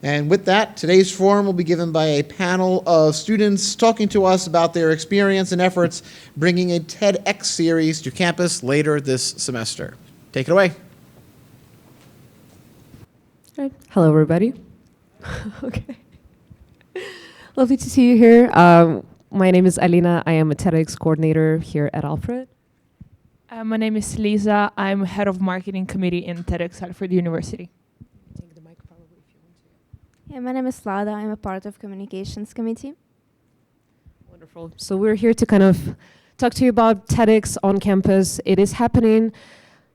And with that, today's forum will be given by a panel of students talking to us about their experience and efforts bringing a TEDx series to campus later this semester. Take it away. All right. Hello, everybody. Okay. Lovely to see you here. My name is Alina. I am a TEDx coordinator here at Alfred. My name is Lisa. I'm head of marketing committee in TEDx Alfred University. Take the mic probably if you want to. Yeah, my name is Vlada. I'm a part of communications committee. Wonderful. So we're here to kind of talk to you about TEDx on campus. It is happening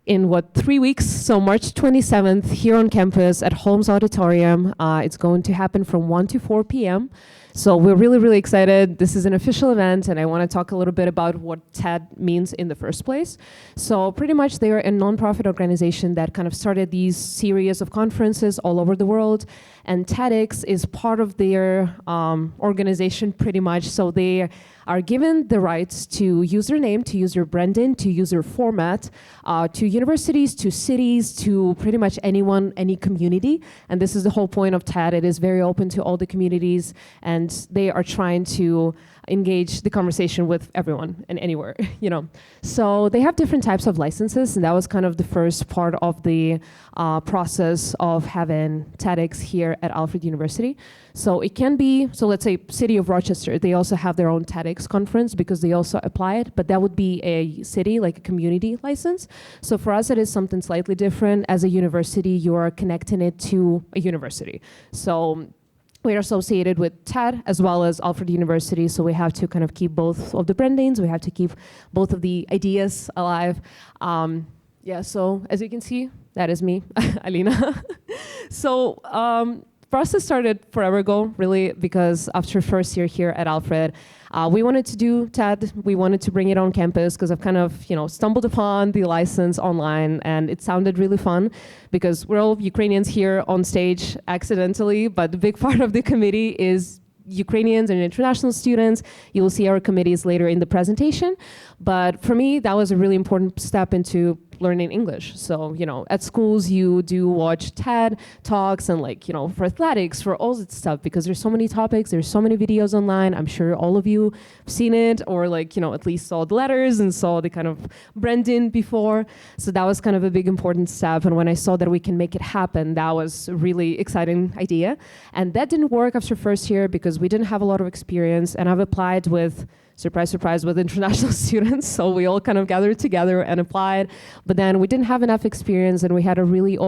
in 3 weeks? So March 27th here on campus at Holmes Auditorium. It's going to happen from 1 to 4 p.m. So we're really, really excited. This is an official event, and I want to talk a little bit about what TED means in the first place. So pretty much they are a nonprofit organization that kind of started these series of conferences all over the world, and TEDx is part of their organization pretty much. So they are given the rights to use their name, to use their branding, to use their format, to universities, to cities, to pretty much anyone, any community. And this is the whole point of TED. It is very open to all the communities, and they are trying to engage the conversation with everyone and anywhere, you know. So they have different types of licenses, and that was kind of the first part of the process of having TEDx here at Alfred University. So it can be, so let's say City of Rochester, they also have their own TEDx conference because they also apply it, but that would be a city, like a community license. So for us, it is something slightly different. As a university, you are connecting it to a university. So we're associated with TED as well as Alfred University, so we have to kind of keep both of the brandings, we have to keep both of the ideas alive. Yeah, so as you can see, that is me, Alina. So process started forever ago, really, because after first year here at Alfred, we wanted to do TED. We wanted to bring it on campus because I've kind of, stumbled upon the license online, and it sounded really fun because we're all Ukrainians here on stage accidentally, but the big part of the committee is Ukrainians and international students. You will see our committees later in the presentation. But for me, that was a really important step into learning English. So, at schools, you do watch TED Talks and for athletics, for all that stuff, because there's so many topics, there's so many videos online. I'm sure all of you have seen it or at least saw the letters and saw the kind of branding before. So that was kind of a big important step. And when I saw that we can make it happen, that was a really exciting idea. And that didn't work after first year because we didn't have a lot of experience, and I've applied with surprise, surprise, with international students. So we all kind of gathered together and applied, but then we didn't have enough experience, and we had a really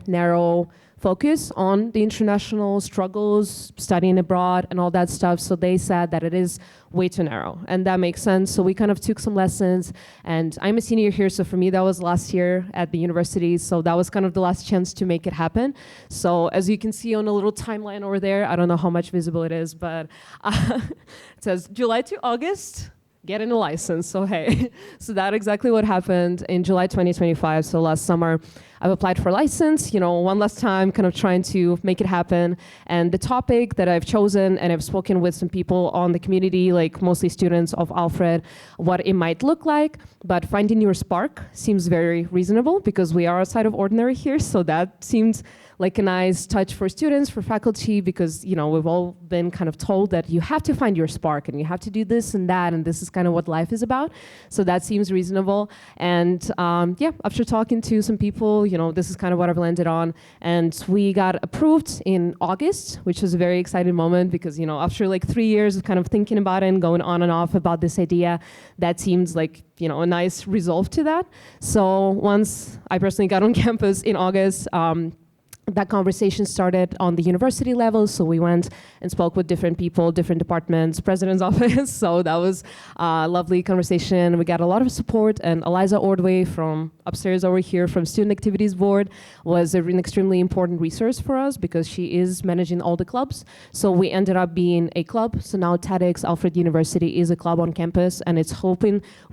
narrow focus on the international struggles, studying abroad and all that stuff. So they said that it is way too narrow, and that makes sense. So we kind of took some lessons, and I'm a senior here, so for me that was last year at the university, so that was kind of the last chance to make it happen. So as you can see on a little timeline over there, I don't know how much visible it is, but it says July to August, getting a license. So hey, so that's exactly what happened in July 2025. So last summer, I've applied for a license, one last time, kind of trying to make it happen. And the topic that I've chosen, and I've spoken with some people on the community, like mostly students of Alfred, what it might look like, but finding your spark seems very reasonable because we are outside of ordinary here. So that seems like a nice touch for students, for faculty, because we've all been kind of told that you have to find your spark and you have to do this and that, and this is kind of what life is about. So that seems reasonable. And yeah, after talking to some people, this is kind of what I've landed on. And we got approved in August, which was a very exciting moment because after 3 years of kind of thinking about it and going on and off about this idea, that seems like a nice resolve to that. So once I personally got on campus in August, that conversation started on the university level, so we went and spoke with different people, different departments, president's office, so that was a lovely conversation. We got a lot of support, and Eliza Ordway from upstairs over here from Student Activities Board was an extremely important resource for us because she is managing all the clubs. So we ended up being a club, so now TEDx Alfred University is a club on campus, and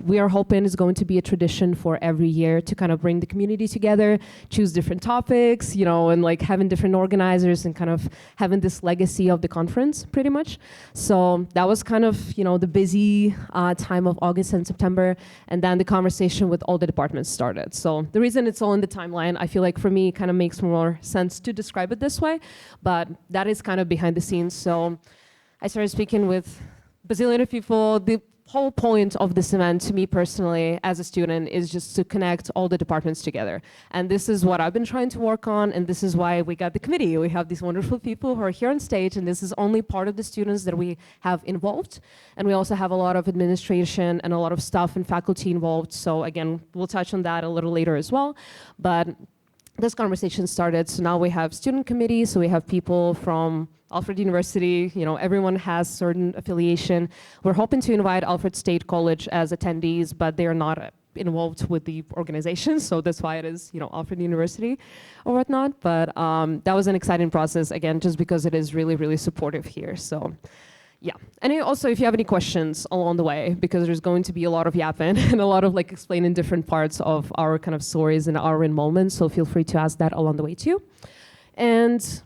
we are hoping it's going to be a tradition for every year to kind of bring the community together, choose different topics, and like having different organizers and kind of having this legacy of the conference pretty much. So that was kind of, the busy time of August and September. And then the conversation with all the departments started. So the reason it's all in the timeline, I feel like for me, it kind of makes more sense to describe it this way. But that is kind of behind the scenes. So I started speaking with bazillion of people. The whole point of this event, to me personally, as a student, is just to connect all the departments together. And this is what I've been trying to work on, and this is why we got the committee. We have these wonderful people who are here on stage, and this is only part of the students that we have involved. And we also have a lot of administration and a lot of staff and faculty involved. So again, we'll touch on that a little later as well. But this conversation started, so now we have student committees, so we have people from Alfred University, everyone has certain affiliation. We're hoping to invite Alfred State College as attendees, but they are not involved with the organization, so that's why it is, Alfred University or whatnot. But that was an exciting process, again, just because it is really, really supportive here. So yeah, and also if you have any questions along the way, because there's going to be a lot of yapping and a lot of like explaining different parts of our kind of stories and our involvement, so feel free to ask that along the way too. And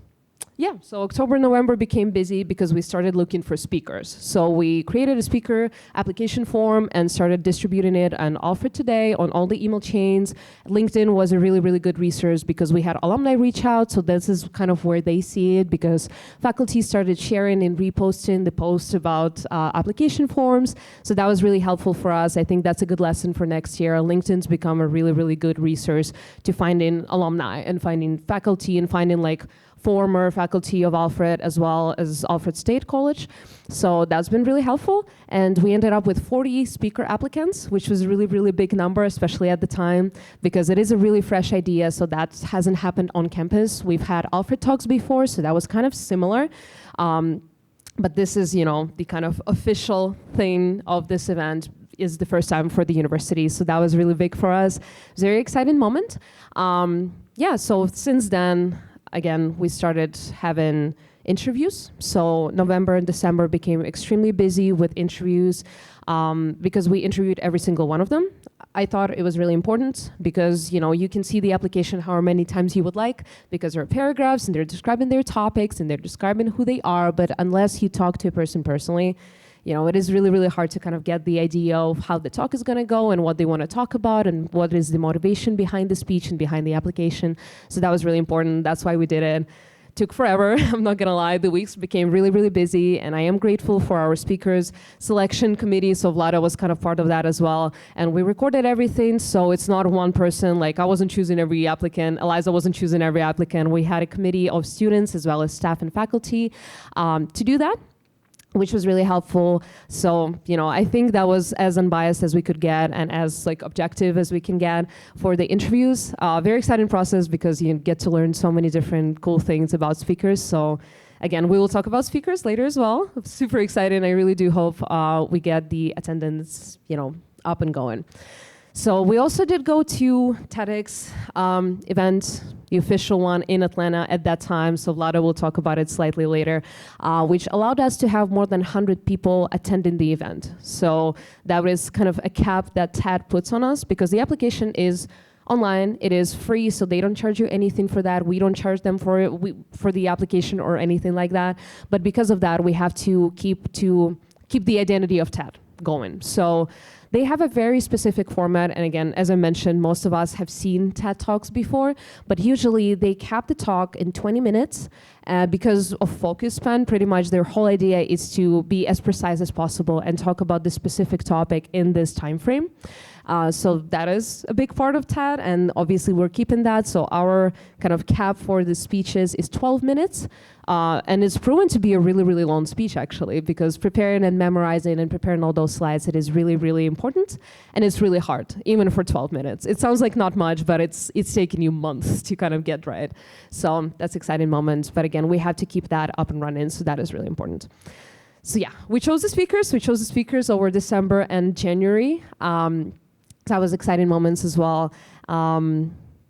yeah, so October, November became busy because we started looking for speakers. So we created a speaker application form and started distributing it on Alfred Today, on all the email chains. LinkedIn was a really, really good resource because we had alumni reach out. So this is kind of where they see it, because faculty started sharing and reposting the posts about application forms. So that was really helpful for us. I think that's a good lesson for next year. LinkedIn's become a really, really good resource to finding alumni and finding faculty and finding like former faculty of Alfred as well as Alfred State College. So that's been really helpful. And we ended up with 40 speaker applicants, which was a really, really big number, especially at the time, because it is a really fresh idea. So that hasn't happened on campus. We've had Alfred Talks before, so that was kind of similar. But this is, the kind of official thing of this event is the first time for the university. So that was really big for us. It was a very exciting moment. So since then, again, we started having interviews. So November and December became extremely busy with interviews because we interviewed every single one of them. I thought it was really important because, you can see the application however many times you would like, because there are paragraphs and they're describing their topics and they're describing who they are. But unless you talk to a person personally, it is really, really hard to kind of get the idea of how the talk is going to go and what they want to talk about and what is the motivation behind the speech and behind the application. So that was really important. That's why we did it. Took forever. I'm not going to lie. The weeks became really, really busy. And I am grateful for our speakers selection committee. So Vlada was kind of part of that as well. And we recorded everything. So it's not one person. Like I wasn't choosing every applicant. Eliza wasn't choosing every applicant. We had a committee of students as well as staff and faculty to do that, which was really helpful. So, I think that was as unbiased as we could get and as like objective as we can get for the interviews. Very exciting process because you get to learn so many different cool things about speakers. So again, we will talk about speakers later as well. I'm super excited. I really do hope we get the attendance, up and going. So we also did go to TEDx event, the official one in Atlanta at that time. So Vlada will talk about it slightly later, which allowed us to have more than 100 people attending the event. So that was kind of a cap that TED puts on us because the application is online. It is free, so they don't charge you anything for that. We don't charge them for it, for the application or anything like that. But because of that, we have to keep the identity of TED going. So they have a very specific format, and again, as I mentioned, most of us have seen TED Talks before, but usually they cap the talk in 20 minutes because of focus span. Pretty much their whole idea is to be as precise as possible and talk about the specific topic in this time frame. So that is a big part of TED, and obviously we're keeping that. So our kind of cap for the speeches is 12 minutes. And it's proven to be a really, really long speech, actually, because preparing and memorizing and preparing all those slides, it is really, really important. And it's really hard, even for 12 minutes. It sounds like not much, but it's taken you months to kind of get right. So that's an exciting moment. But again, we have to keep that up and running, so that is really important. So yeah, we chose the speakers. We chose the speakers over December and January. That was exciting moments as well.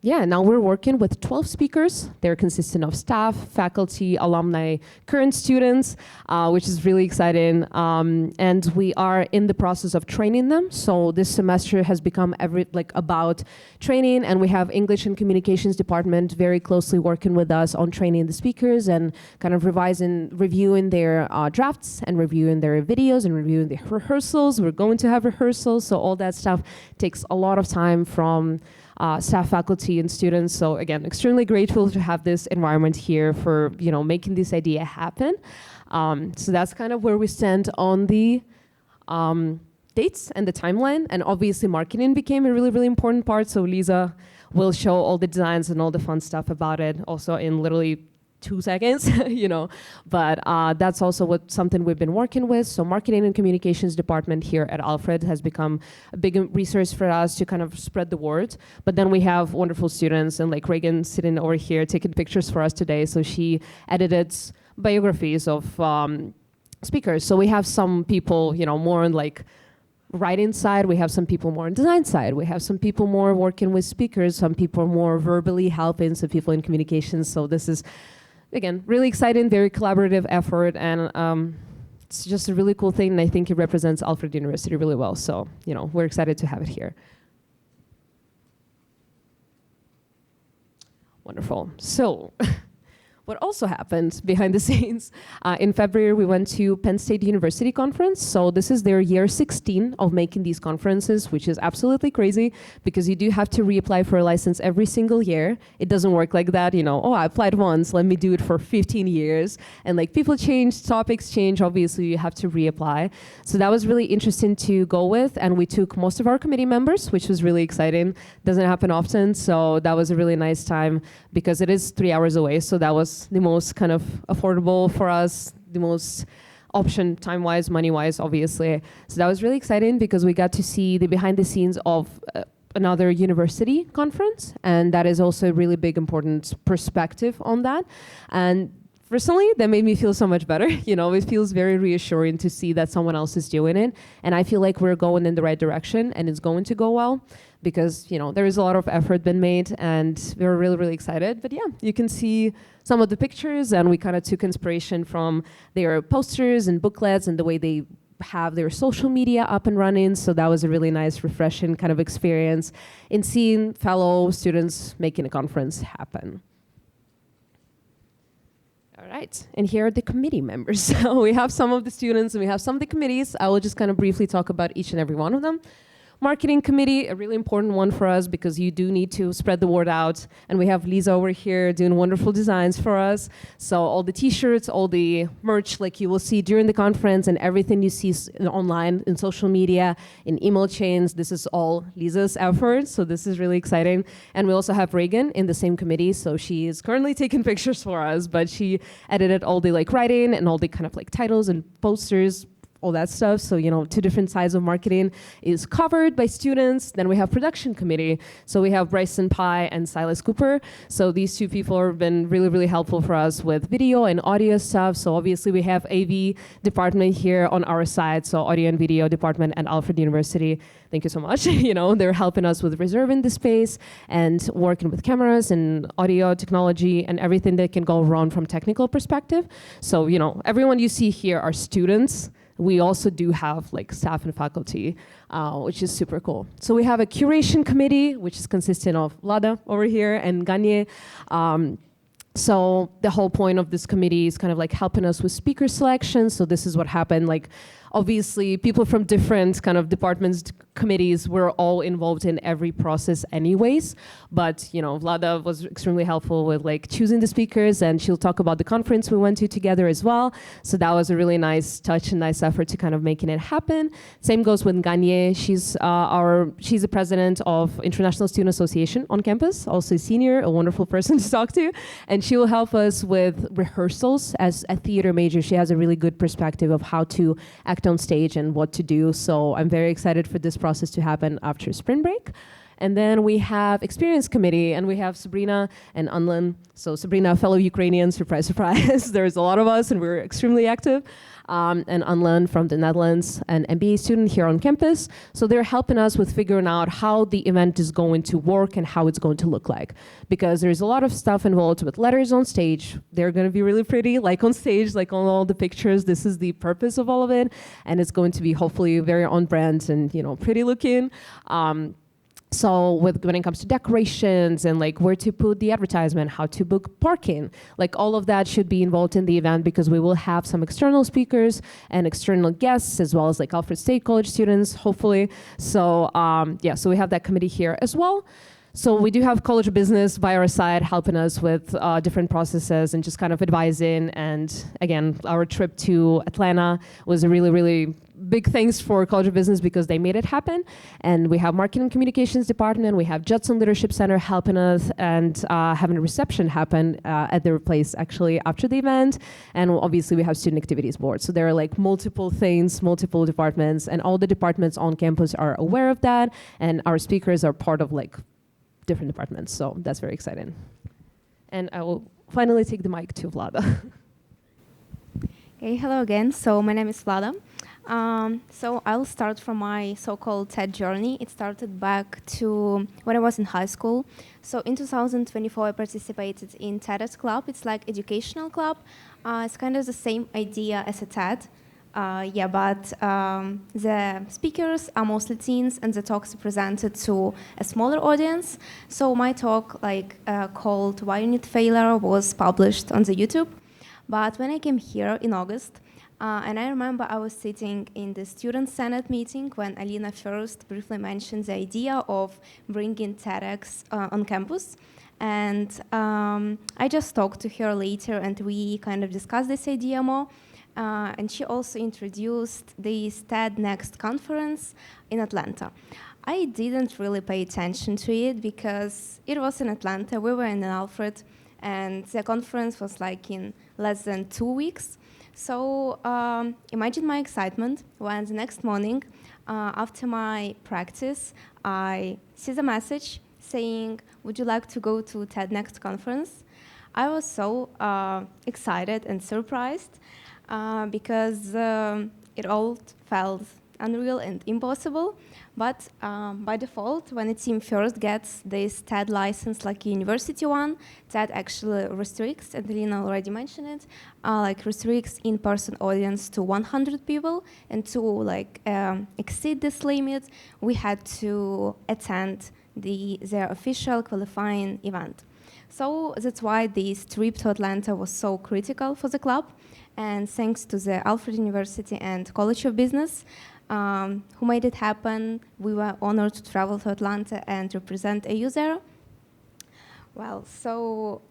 yeah, now we're working with 12 speakers. They're consisting of staff, faculty, alumni, current students, which is really exciting. And we are in the process of training them. So this semester has become about training, and we have English and Communications department very closely working with us on training the speakers and kind of reviewing their drafts and reviewing their videos and reviewing the rehearsals. We're going to have rehearsals, so all that stuff takes a lot of time from staff, faculty, and students. So again, extremely grateful to have this environment here for making this idea happen. So that's kind of where we stand on the dates and the timeline. And obviously, marketing became a really, really important part. So Lisa will show all the designs and all the fun stuff about it, also in literally 2 seconds, but that's also something we've been working with. So marketing and communications department here at Alfred has become a big resource for us to kind of spread the word. But then we have wonderful students, and like Reagan sitting over here taking pictures for us today. So she edited biographies of speakers. So we have some people, more on like writing side, we have some people more on design side, we have some people more working with speakers, some people more verbally helping, some people in communications. So this is, again, really exciting, very collaborative effort, and it's just a really cool thing, and I think it represents Alfred University really well. So, we're excited to have it here. Wonderful. So, what also happened behind the scenes, in February, we went to Penn State University conference. So this is their year 16 of making these conferences, which is absolutely crazy because you do have to reapply for a license every single year. It doesn't work like that, oh, I applied once, let me do it for 15 years. And like people change, topics change, obviously you have to reapply. So that was really interesting to go with. And we took most of our committee members, which was really exciting. Doesn't happen often. So that was a really nice time because it is 3 hours away. So that was the most kind of affordable for us, the most option time-wise, money-wise, obviously. So that was really exciting because we got to see the behind the scenes of another university conference, and that is also a really big, important perspective on that. And personally, that made me feel so much better. It feels very reassuring to see that someone else is doing it. And I feel like we're going in the right direction and it's going to go well because, there is a lot of effort been made and we're really, really excited. But yeah, you can see some of the pictures and we kind of took inspiration from their posters and booklets and the way they have their social media up and running. So that was a really nice, refreshing kind of experience in seeing fellow students making a conference happen. All right, and here are the committee members. So we have some of the students and we have some of the committees. I will just kind of briefly talk about each and every one of them. Marketing committee, a really important one for us because you do need to spread the word out. And we have Lisa over here doing wonderful designs for us. So all the t-shirts, all the merch like you will see during the conference and everything you see online in social media, in email chains, this is all Lisa's effort. So this is really exciting. And we also have Reagan in the same committee. So she is currently taking pictures for us, but she edited all the writing and all the kind of titles and posters, all that stuff. So, 2 different sides of marketing is covered by students. Then we have production committee. So we have Bryson Pye and Silas Cooper. So these 2 people have been really, really helpful for us with video and audio stuff. So obviously we have AV department here on our side. So audio and video department at Alfred University. Thank you so much. They're helping us with reserving the space and working with cameras and audio technology and everything that can go wrong from technical perspective. So, everyone you see here are students. We also do have staff and faculty, which is super cool. So we have a curation committee, which is consisting of Vlada over here and Ganye. So the whole point of this committee is kind of helping us with speaker selection. So this is what happened. Obviously, people from different kind of departments, committees, were all involved in every process anyways. But, Vlada was extremely helpful with choosing the speakers, and she'll talk about the conference we went to together as well. So that was a really nice touch and nice effort to kind of making it happen. Same goes with Ganye. She's the president of International Student Association on campus, also a senior, a wonderful person to talk to. And she will help us with rehearsals. As a theater major, she has a really good perspective of how to act on stage and what to do. So I'm very excited for this process to happen after spring break. And then we have experience committee, and we have Sabrina and Anlan. So Sabrina, fellow Ukrainian, surprise, surprise. There's a lot of us, and we're extremely active. And Anlan from the Netherlands, an MBA student here on campus. So they're helping us with figuring out how the event is going to work and how it's going to look like. Because there's a lot of stuff involved with letters on stage. They're going to be really pretty, like on stage, like on all the pictures. This is the purpose of all of it. And it's going to be hopefully very on brand and, pretty looking. So when it comes to decorations and like where to put the advertisement, how to book parking, like all of that should be involved in the event because we will have some external speakers and external guests as well as like Alfred State College students, hopefully. So so we have that committee here as well. So we do have College of Business by our side helping us with different processes and just kind of advising. And again, our trip to Atlanta was a really, really big thanks for College of Business because they made it happen. And we have Marketing and Communications Department, we have Judson Leadership Center helping us and having a reception happen at their place actually after the event. And obviously we have Student Activities Board. So there are like multiple things, multiple departments, and all the departments on campus are aware of that. And our speakers are part of like different departments. So that's very exciting. And I will finally take the mic to Vlada. Okay, hello again. So my name is Vlada. So I'll start from my so-called TED journey. It started back to when I was in high school. So in 2024, I participated in TEDx Club. It's like educational club. It's kind of the same idea as a TED. But the speakers are mostly teens, and the talks are presented to a smaller audience. So my talk, called "Why You Need Failure," was published on the YouTube. But when I came here in August, and I remember I was sitting in the Student Senate meeting when Alina first briefly mentioned the idea of bringing TEDx on campus. And I just talked to her later, and we kind of discussed this idea more. And she also introduced this TED Next conference in Atlanta. I didn't really pay attention to it because it was in Atlanta. We were in Alfred, and the conference was like in less than 2 weeks. So imagine my excitement when the next morning, after my practice, I see the message saying, "Would you like to go to TED Next conference?" I was so excited and surprised. Because it all felt unreal and impossible. But by default, when a team first gets this TED license, like a university one, TED actually restricts, and Alina already mentioned it, restricts in-person audience to 100 people. And to exceed this limit, we had to attend their official qualifying event. So that's why this trip to Atlanta was so critical for the club. And thanks to the Alfred University and College of Business, who made it happen, we were honored to travel to Atlanta and represent AU there. Well, so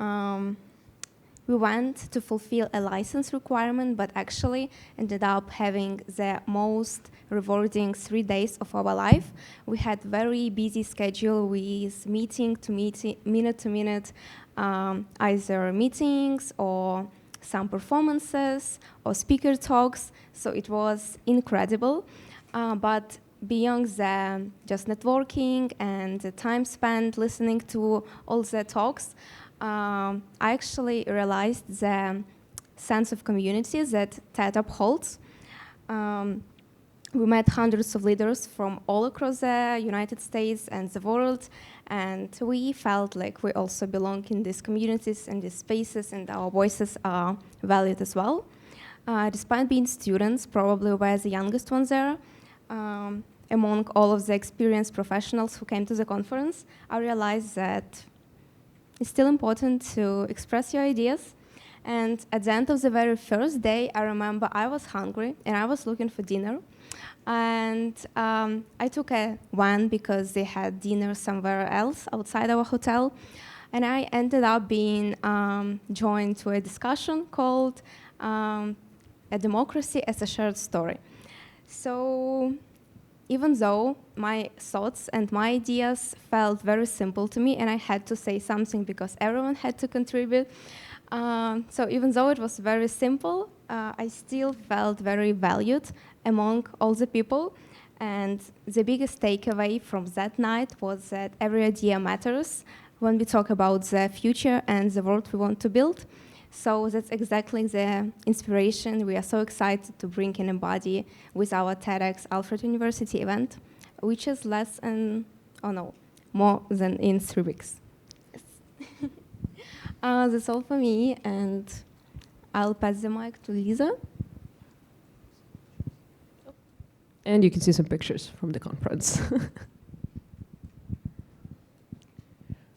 we went to fulfill a license requirement, but actually ended up having the most rewarding 3 days of our life. We had very busy schedule with meeting to meeting, minute to minute, either meetings or some performances or speaker talks. So it was incredible. But beyond the just networking and the time spent listening to all the talks, I actually realized the sense of community that TED upholds. We met hundreds of leaders from all across the United States and the world, and we felt like we also belong in these communities and these spaces, and our voices are valued as well. Despite being students, probably we were the youngest ones there. Among all of the experienced professionals who came to the conference, I realized that it's still important to express your ideas. And at the end of the very first day, I remember I was hungry and I was looking for dinner. And I took a van because they had dinner somewhere else outside our hotel. And I ended up being joined to a discussion called A Democracy as a Shared Story. So even though my thoughts and my ideas felt very simple to me, and I had to say something because everyone had to contribute, so even though it was very simple, I still felt very valued among all the people. And the biggest takeaway from that night was that every idea matters when we talk about the future and the world we want to build. So that's exactly the inspiration we are so excited to bring in a body with our TEDx Alfred University event, which is more than in 3 weeks. Yes. That's all for me, and I'll pass the mic to Lisa. And you can see some pictures from the conference.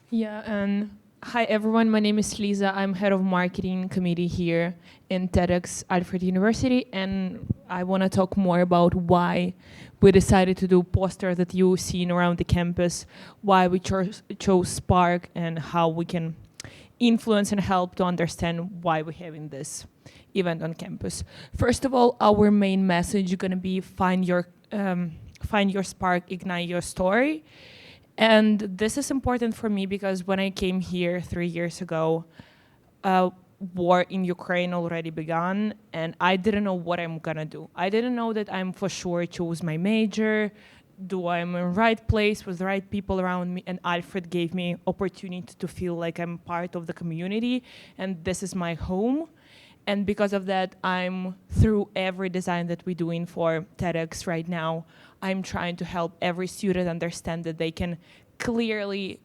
Yeah, and hi everyone, my name is Lisa. I'm head of marketing committee here in TEDx Alfred University, and I want to talk more about why we decided to do poster that you've seen around the campus, why we chose Spark, and how we can influence and help to understand why we're having this event on campus. First of all, our main message is going to be find your spark, ignite your story. And this is important for me because when I came here 3 years ago, war in Ukraine already began, and I didn't know what I'm gonna do. I didn't know that I'm for sure choose my major, do I'm in the right place with the right people around me, and Alfred gave me opportunity to feel like I'm part of the community, and this is my home. And because of that, I'm, through every design that we're doing for TEDx right now, I'm trying to help every student understand that they can clearly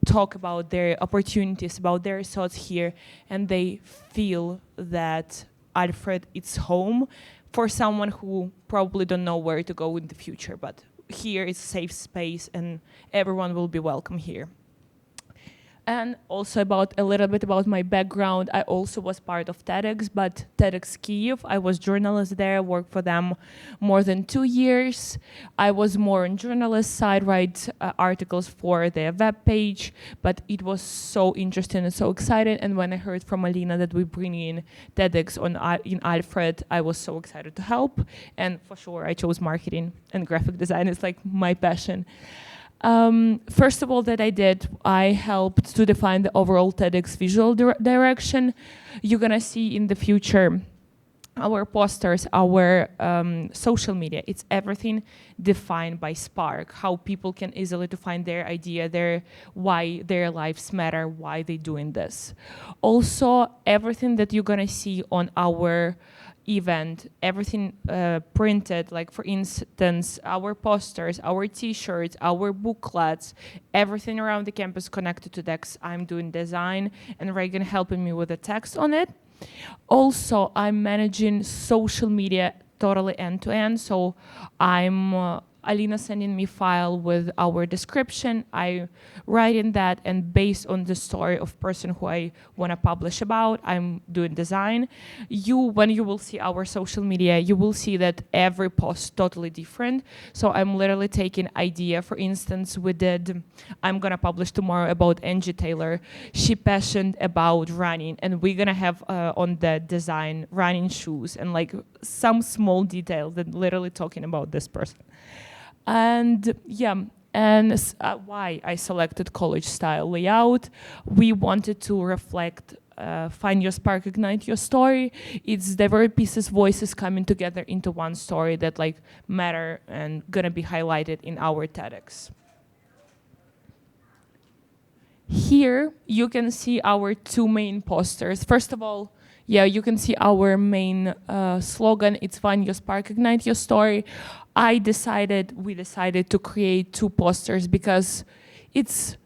talk about their opportunities, about their thoughts here, and they feel that Alfred is home for someone who probably don't know where to go in the future, but here is a safe space and everyone will be welcome here. And also a little bit about my background. I also was part of TEDx, but TEDx Kyiv, I was journalist there, worked for them more than 2 years. I was more on journalist side, write articles for their web page, but it was so interesting and so exciting. And when I heard from Alina that we bring in TEDx in Alfred, I was so excited to help. And for sure, I chose marketing and graphic design. It's like my passion. First of all that I helped to define the overall TEDx visual direction. You're gonna see in the future our posters, our social media, it's everything defined by Spark, how people can easily define their idea, why their lives matter, why they're doing this. Also, everything that you're gonna see on our event, everything printed, like for instance, our posters, our t-shirts, our booklets, everything around the campus connected to TEDx. I'm doing design and Reagan helping me with the text on it. Also, I'm managing social media totally end-to-end, so I'm Alina sending me file with our description. I write in that, and based on the story of person who I want to publish about, I'm doing design. When you will see our social media, you will see that every post totally different. So I'm literally taking idea. For instance, I'm gonna publish tomorrow about Angie Taylor. She passionate about running, and we're gonna have on the design running shoes and like some small details that literally talking about this person. And yeah, and why I selected college style layout. We wanted to reflect find your spark, ignite your story. It's diverse pieces, voices coming together into one story that like matter and gonna be highlighted in our TEDx. Here you can see our two main posters. First of all, yeah, you can see our main slogan. It's find your spark, ignite your story. We decided to create two posters because it's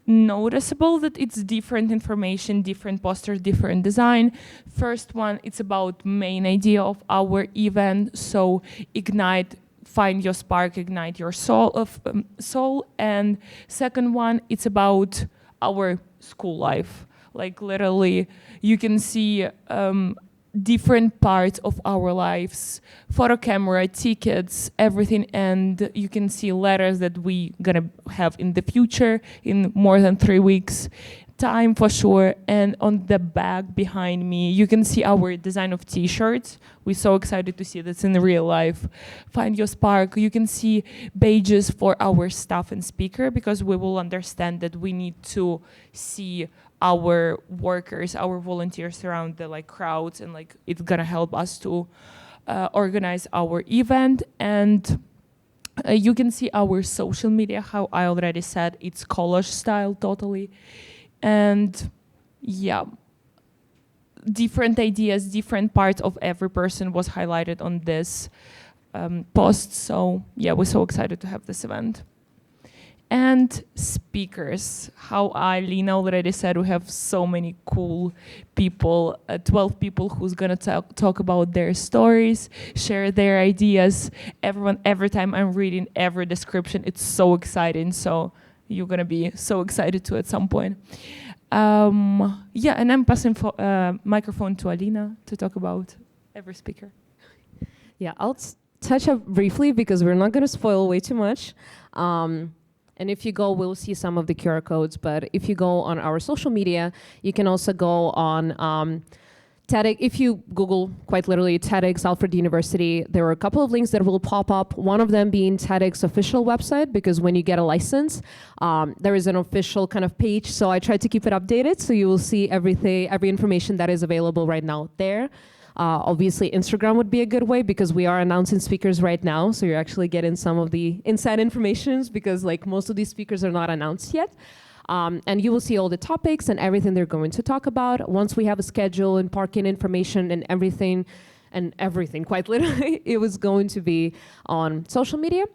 noticeable that it's different information, different posters, different design. First one, it's about main idea of our event. So ignite, find your spark, ignite your soul. And second one, it's about our school life. Like literally, you can see different parts of our lives, photo camera, tickets, everything, and you can see letters that we gonna have in the future in more than 3 weeks time for sure. And on the back behind me, you can see our design of t-shirts. We're so excited to see this in real life. Find your spark. You can see badges for our staff and speaker because we will understand that we need to see our workers, our volunteers around the like crowds, and like it's gonna help us to organize our event. And You can see our social media, how I already said, it's collage style totally. And yeah, different ideas, different parts of every person was highlighted on this post. So yeah, we're so excited to have this event. And speakers, how Alina already said, we have so many cool people, 12 people who's gonna talk about their stories, share their ideas. Every time I'm reading every description, it's so exciting. So you're gonna be so excited too at some point. Yeah, and I'm passing microphone to Alina to talk about every speaker. Yeah, I'll touch up briefly because we're not going to spoil way too much. And if you go, we'll see some of the QR codes. But if you go on our social media, you can also go on TEDx. If you Google, quite literally, TEDx Alfred University, there are a couple of links that will pop up. One of them being TEDx official website, because when you get a license, there is an official kind of page. So I tried to keep it updated, so you will see everything, every information that is available right now there. Obviously, Instagram would be a good way because we are announcing speakers right now. So you're actually getting some of the inside informations because like most of these speakers are not announced yet. And you will see all the topics and everything they're going to talk about. Once we have a schedule and parking information and everything, quite literally, it was going to be on social media.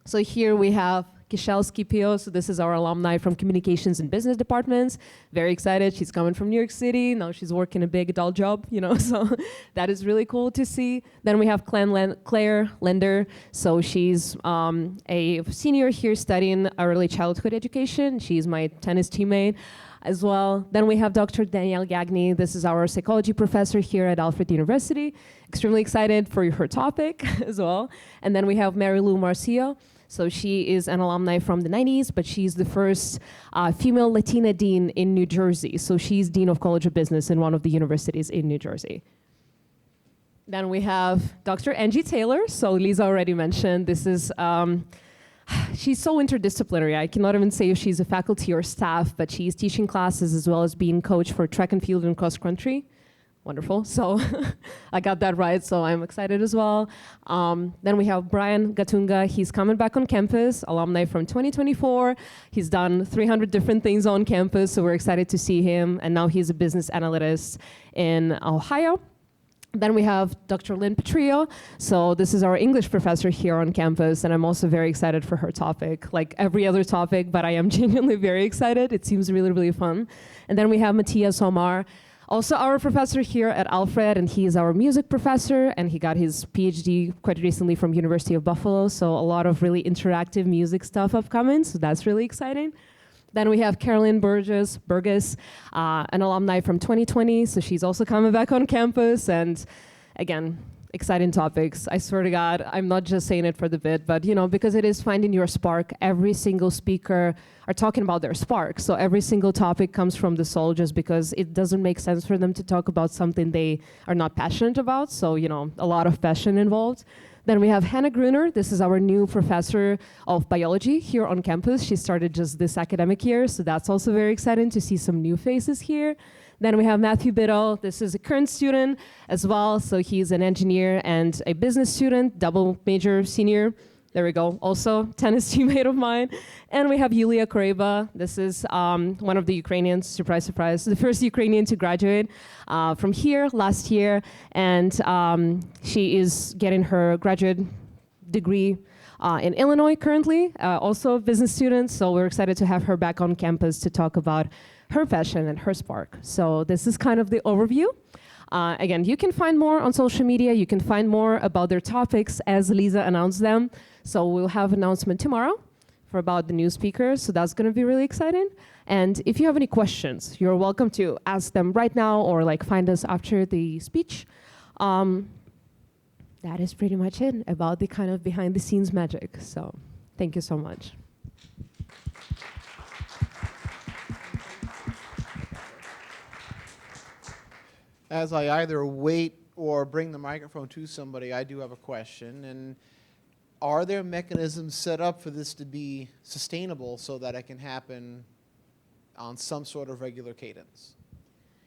So here we have Kishel Scipio, so this is our alumni from communications and business departments. Very excited, she's coming from New York City, now she's working a big adult job, so that is really cool to see. Then we have Claire Lender, so she's a senior here studying early childhood education. She's my tennis teammate as well. Then we have Dr. Danielle Gagny, this is our psychology professor here at Alfred University. Extremely excited for her topic as well. And then we have Mary Lou Marcio. So she is an alumni from the 90s, but she's the first female Latina dean in New Jersey. So she's Dean of College of Business in one of the universities in New Jersey. Then we have Dr. Angie Taylor. So Lisa already mentioned, this is, she's so interdisciplinary. I cannot even say if she's a faculty or staff, but she's teaching classes as well as being coach for track and field and cross country. Wonderful, so I got that right, so I'm excited as well. Then we have Brian Gatunga, he's coming back on campus, alumni from 2024. He's done 300 different things on campus, so we're excited to see him, and now he's a business analyst in Ohio. Then we have Dr. Lynn Petrillo. So this is our English professor here on campus, and I'm also very excited for her topic, like every other topic, but I am genuinely very excited. It seems really, really fun. And then we have Matthias Omar, also our professor here at Alfred, and he is our music professor, and he got his PhD quite recently from University of Buffalo, so a lot of really interactive music stuff upcoming, so that's really exciting. Then we have Carolyn Burgess, an alumni from 2020, so she's also coming back on campus, and again, exciting topics. I swear to God, I'm not just saying it for the bit, but because it is finding your spark, every single speaker are talking about their spark. So every single topic comes from the soul just because it doesn't make sense for them to talk about something they are not passionate about. So, a lot of passion involved. Then we have Hannah Gruner. This is our new professor of biology here on campus. She started just this academic year, so that's also very exciting to see some new faces here. Then we have Matthew Biddle. This is a current student as well. So he's an engineer and a business student, double major senior. There we go. Also tennis teammate of mine. And we have Yulia Koreba. This is one of the Ukrainians, surprise, surprise, the first Ukrainian to graduate from here last year. And she is getting her graduate degree in Illinois currently, also a business student. So we're excited to have her back on campus to talk about her passion and her spark. So this is kind of the overview. Again, you can find more on social media. You can find more about their topics as Lisa announced them. So we'll have an announcement tomorrow for about the new speakers. So that's gonna be really exciting. And if you have any questions, you're welcome to ask them right now or find us after the speech. That is pretty much it about the kind of behind the scenes magic. So thank you so much. As I either wait or bring the microphone to somebody, I do have a question. And are there mechanisms set up for this to be sustainable so that it can happen on some sort of regular cadence?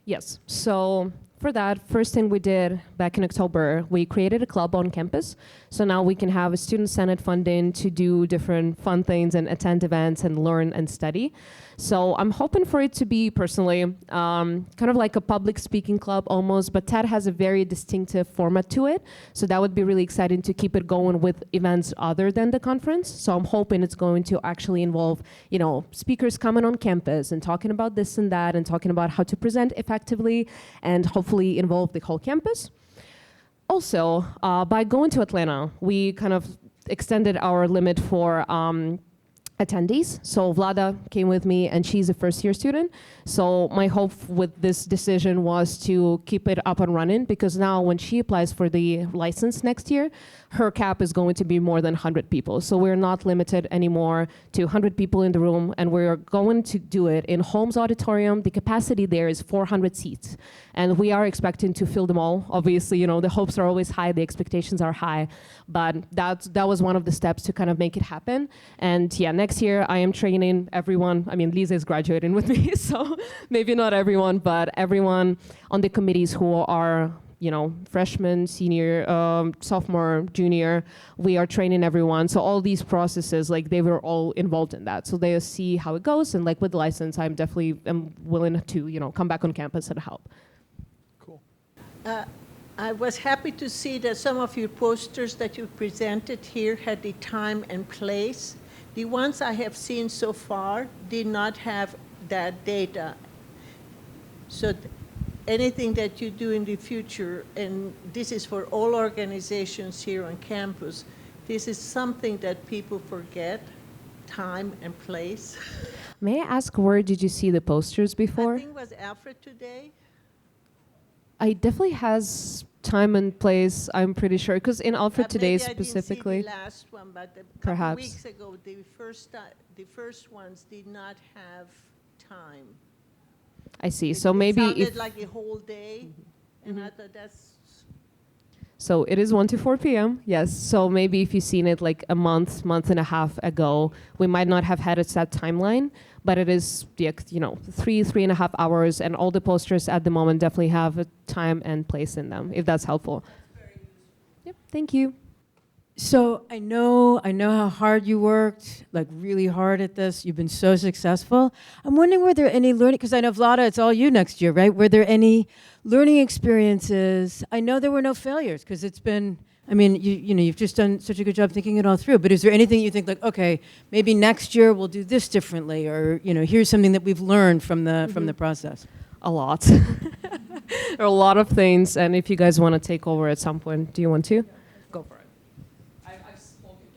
Yes. So for that, first thing we did back in October, we created a club on campus. So now we can have a student senate funding to do different fun things and attend events and learn and study. So I'm hoping for it to be personally kind of like a public speaking club almost, but TED has a very distinctive format to it. So that would be really exciting to keep it going with events other than the conference. So I'm hoping it's going to actually involve, you know, speakers coming on campus and talking about this and that and talking about how to present effectively and hopefully involve the whole campus. Also, by going to Atlanta, we kind of extended our limit for attendees. So Vlada came with me and she's a first-year student. So my hope with this decision was to keep it up and running, because now when she applies for the license next year, her cap is going to be more than 100 people. So we're not limited anymore to 100 people in the room, and we're going to do it in Holmes Auditorium. The capacity there is 400 seats, and we are expecting to fill them all. Obviously, you know, the hopes are always high, the expectations are high, but that was one of the steps to kind of make it happen. And yeah, next year I am training everyone. I mean, Lisa is graduating with me, so maybe not everyone, but everyone on the committees who are, you know, freshman, senior, sophomore, junior, we are training everyone. So all these processes, like, they were all involved in that. So they see how it goes, and like with the license, I'm definitely willing to, you know, come back on campus and help. Cool. I was happy to see that some of your posters that you presented here had the time and place. The ones I have seen so far did not have that data. So anything that you do in the future, and this is for all organizations here on campus, this is something that people forget, time and place. May I ask, where did you see the posters before? I think it was Alfred today. I definitely has time and place, I'm pretty sure, because in Alfred today Maybe specifically. I didn't see the last one, but a couple Perhaps. weeks ago, the first ones did not have time. I see. So maybe it sounded if like a whole day, and I thought that's. so, it is 1 to 4 p.m. Yes. So maybe if you've seen it like a month and a half ago, we might not have had a set timeline, but it is, you know, 3.5 hours, and all the posters at the moment definitely have a time and place in them, if that's helpful. Yep. Thank you. So I know how hard you worked, like really hard at this. You've been so successful. I'm wondering, were there any learning, because I know, Vlada, it's all you next year, right? Were there any learning experiences? I know there were no failures, because it's been, I mean, you know, you've just done such a good job thinking it all through, but is there anything you think like, okay, maybe next year we'll do this differently, or, you know, here's something that we've learned from the process? A lot. There are a lot of things, and if you guys want to take over at some point, do you want to? Go for it. I've spoken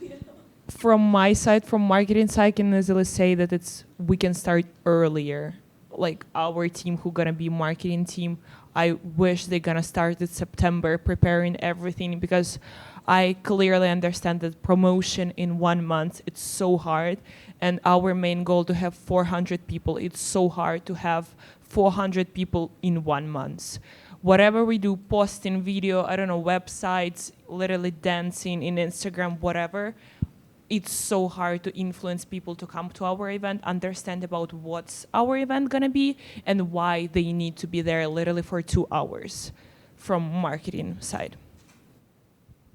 enough. From my side, from marketing side, I can easily say that we can start earlier. Like our team who gonna be marketing team, I wish they're gonna start in September preparing everything, because I clearly understand that promotion in 1 month, it's so hard. And our main goal to have 400 people, it's so hard to have 400 people in 1 month. Whatever we do, posting video, I don't know, websites, literally dancing in Instagram, whatever, it's so hard to influence people to come to our event, understand about what's our event gonna be, and why they need to be there literally for 2 hours from marketing side.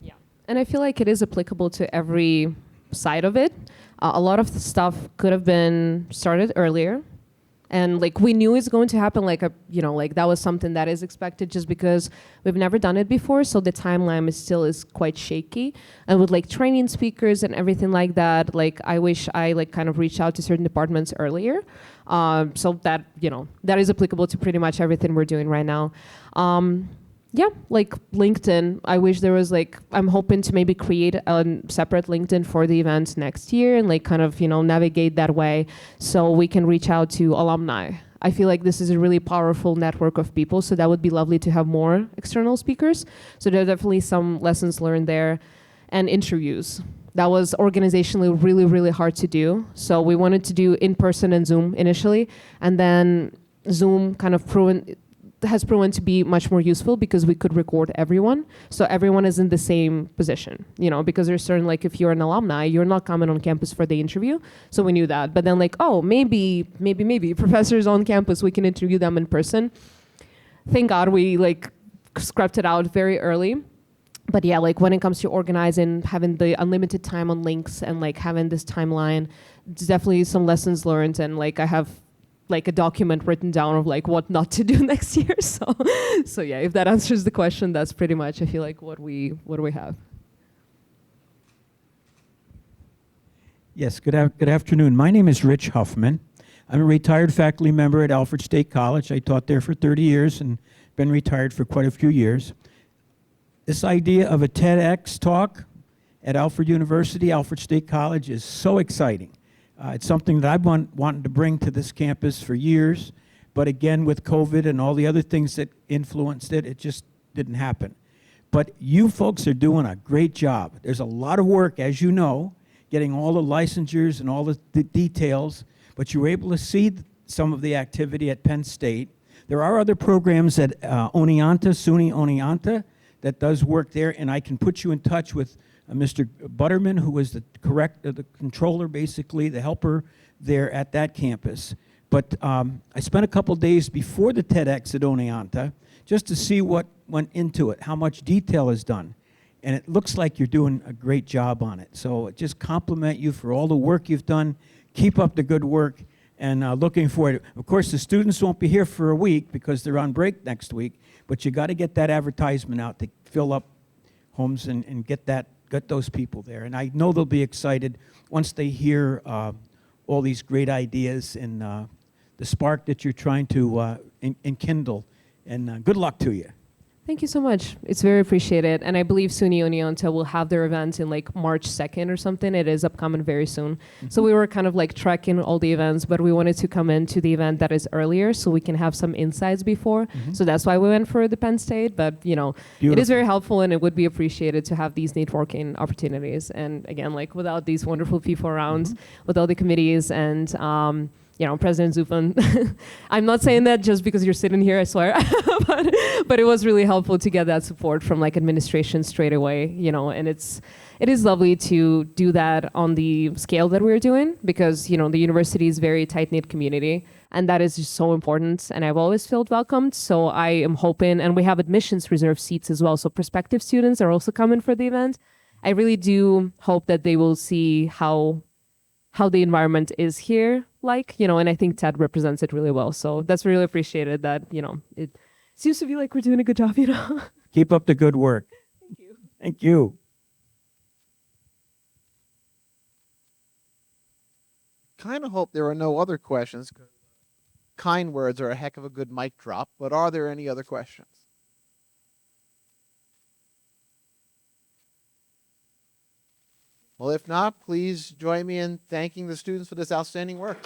Yeah. And I feel like it is applicable to every side of it. A lot of the stuff could have been started earlier. And like we knew it's going to happen, like like that was something that is expected just because we've never done it before. So the timeline is quite shaky. And with like training speakers and everything like that, like I wish I like kind of reached out to certain departments earlier. So that, that is applicable to pretty much everything we're doing right now. Yeah, like LinkedIn, I wish there was I'm hoping to maybe create a separate LinkedIn for the event next year and like kind of, navigate that way so we can reach out to alumni. I feel like this is a really powerful network of people, so that would be lovely to have more external speakers. So there are definitely some lessons learned there. And interviews. That was organizationally really, really hard to do. So we wanted to do in person and Zoom initially, and then Zoom kind of has proven to be much more useful because we could record everyone. So everyone is in the same position, because there's certain, if you're an alumni, you're not coming on campus for the interview. So we knew that. But then maybe professors on campus, we can interview them in person. thank God we like scrapped it out very early. But yeah, like when it comes to organizing, having the unlimited time on links and like having this timeline, it's definitely some lessons learned. And like I have like a document written down of like what not to do next year. So yeah, if that answers the question, that's pretty much I feel like what we have. Yes, good afternoon. My name is Rich Huffman. I'm a retired faculty member at Alfred State College. I taught there for 30 years and been retired for quite a few years. This idea of a TEDx talk at Alfred University, Alfred State College, is so exciting. It's something that I've wanted to bring to this campus for years, but again, with COVID and all the other things that influenced it, it just didn't happen. But you folks are doing a great job. There's a lot of work, as you know, getting all the licensures and all the details, but you were able to see some of the activity at Penn State. There are other programs at SUNY Oneonta that does work there, and I can put you in touch with Mr. Butterman, who was the controller, basically, the helper there at that campus. But I spent a couple days before the TEDx at Oneonta just to see what went into it, how much detail is done. And it looks like you're doing a great job on it. So just compliment you for all the work you've done. Keep up the good work, and looking forward. Of course, the students won't be here for a week because they're on break next week, but you got to get that advertisement out to fill up homes and get those people there. And I know they'll be excited once they hear all these great ideas and the spark that you're trying to enkindle. And good luck to you. Thank you so much. It's very appreciated. And I believe SUNY Oneonta will have their event in like March 2nd or something. It is upcoming very soon. Mm-hmm. So we were kind of like tracking all the events, but we wanted to come into the event that is earlier so we can have some insights before. Mm-hmm. So that's why we went for the Penn State. But, you know, Beautiful. It is very helpful and it would be appreciated to have these networking opportunities. And again, like without these wonderful people around, mm-hmm. with all the committees and, you know, President Zupin. I'm not saying that just because you're sitting here, I swear. but it was really helpful to get that support from like administration straight away, you know, and it is lovely to do that on the scale that we're doing because, you know, the university is a very tight-knit community and that is just so important. And I've always felt welcomed. So I am hoping, and we have admissions reserved seats as well. So prospective students are also coming for the event. I really do hope that they will see how the environment is here, like, you know, and I think TED represents it really well. So that's really appreciated that, you know, it seems to be like we're doing a good job, you know. Keep up the good work. Thank you. Thank you. Kind of hope there are no other questions. Kind words are a heck of a good mic drop, but are there any other questions? Well, if not, please join me in thanking the students for this outstanding work.